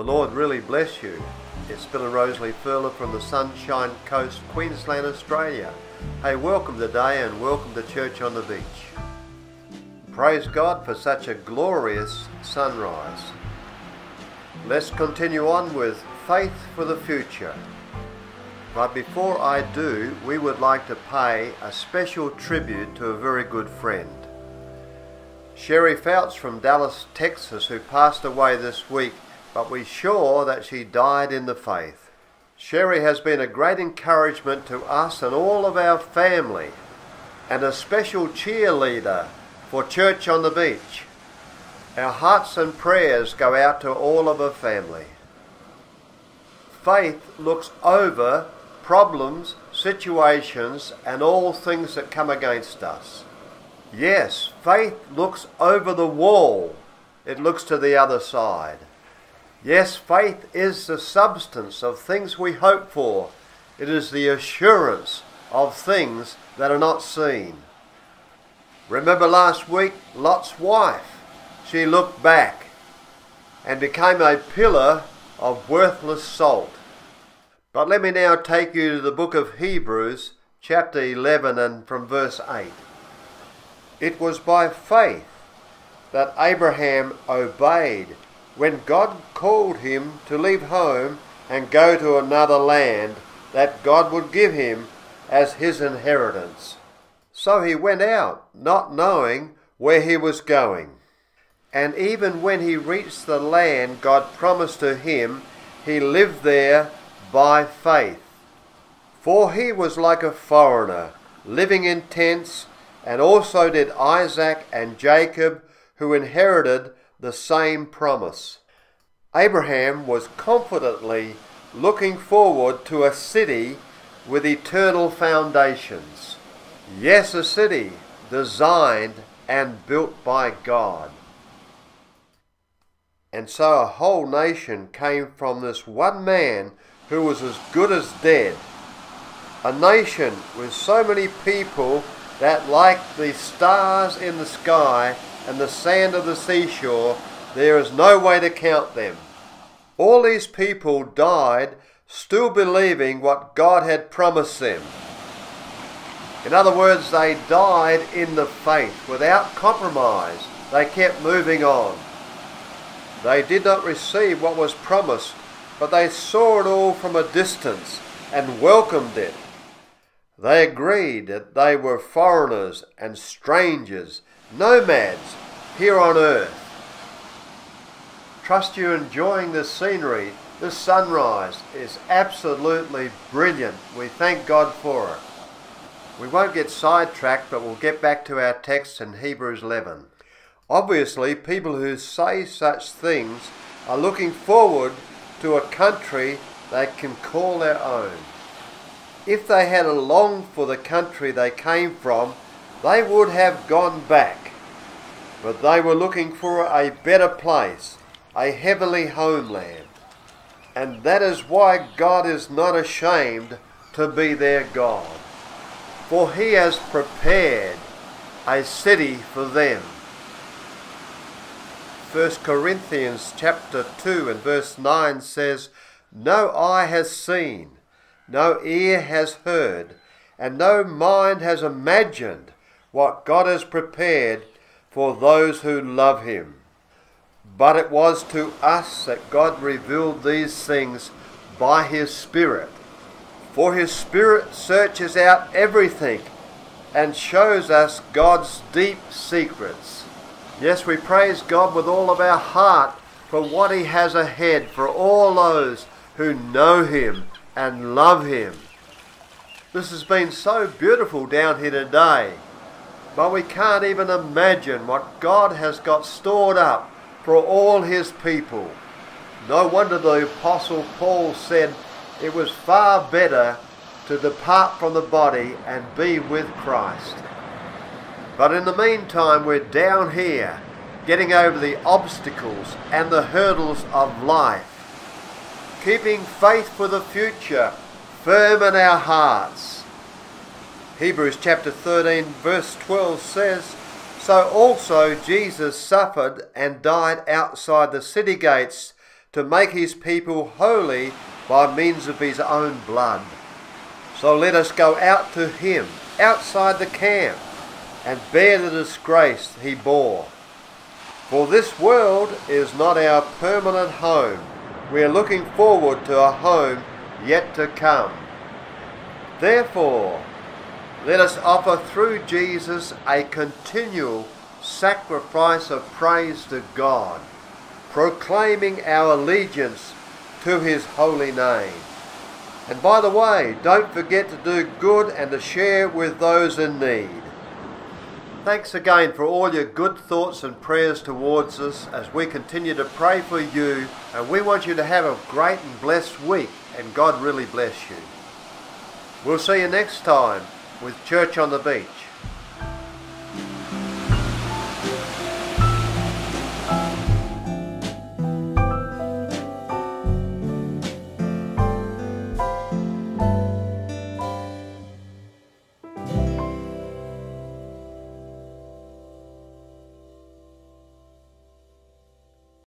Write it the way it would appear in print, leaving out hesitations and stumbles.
Lord really bless you. It's Bill and Rosalie Furler from the Sunshine Coast, Queensland, Australia. Hey, welcome today and welcome to Church on the Beach. Praise God for such a glorious sunrise. Let's continue on with faith for the future. But before I do, we would like to pay a special tribute to a very good friend. Sherry Fouts from Dallas, Texas, who passed away this week, but we're sure that she died in the faith. Sherry has been a great encouragement to us and all of our family, and a special cheerleader for Church on the Beach. Our hearts and prayers go out to all of her family. Faith looks over problems, situations, and all things that come against us. Yes, faith looks over the wall. It looks to the other side. Yes, faith is the substance of things we hope for. It is the assurance of things that are not seen. Remember last week, Lot's wife? She looked back and became a pillar of worthless salt. But let me now take you to the book of Hebrews, chapter 11, and from verse 8. It was by faith that Abraham obeyed when God called him to leave home and go to another land that God would give him as his inheritance. So he went out, not knowing where he was going. And even when he reached the land God promised to him, he lived there by faith. For he was like a foreigner, living in tents, and also did Isaac and Jacob, who inherited the same promise. Abraham was confidently looking forward to a city with eternal foundations. Yes, a city designed and built by God. And so a whole nation came from this one man who was as good as dead. A nation with so many people that, like the stars in the sky and the sand of the seashore, there is no way to count them. All these people died still believing what God had promised them. In other words, they died in the faith without compromise. They kept moving on. They did not receive what was promised, but they saw it all from a distance and welcomed it. They agreed that they were foreigners and strangers, nomads here on earth. Trust you're enjoying this scenery. This sunrise is absolutely brilliant. We thank God for it. We won't get sidetracked, but we'll get back to our text in Hebrews 11. Obviously, people who say such things are looking forward to a country they can call their own. If they had longed for the country they came from, they would have gone back. But they were looking for a better place, a heavenly homeland. And that is why God is not ashamed to be their God. For he has prepared a city for them. 1 Corinthians chapter 2 and verse 9 says, "No eye has seen, no ear has heard, and no mind has imagined what God has prepared for those who love him. But it was to us that God revealed these things by his Spirit. For his Spirit searches out everything and shows us God's deep secrets." Yes, we praise God with all of our heart for what he has ahead for all those who know him and love him. This has been so beautiful down here today, but we can't even imagine what God has got stored up for all his people. No wonder the Apostle Paul said it was far better to depart from the body and be with Christ. But in the meantime, we're down here getting over the obstacles and the hurdles of life, keeping faith for the future firm in our hearts. Hebrews chapter 13 verse 12 says, "So also Jesus suffered and died outside the city gates to make his people holy by means of his own blood. So let us go out to him, outside the camp, and bear the disgrace he bore. For this world is not our permanent home. We are looking forward to a home yet to come. Therefore, let us offer through Jesus a continual sacrifice of praise to God, proclaiming our allegiance to his holy name. And by the way, don't forget to do good and to share with those in need. Thanks again for all your good thoughts and prayers towards us as we continue to pray for you, and we want you to have a great and blessed week, and God really bless you. We'll see you next time with Church on the Beach.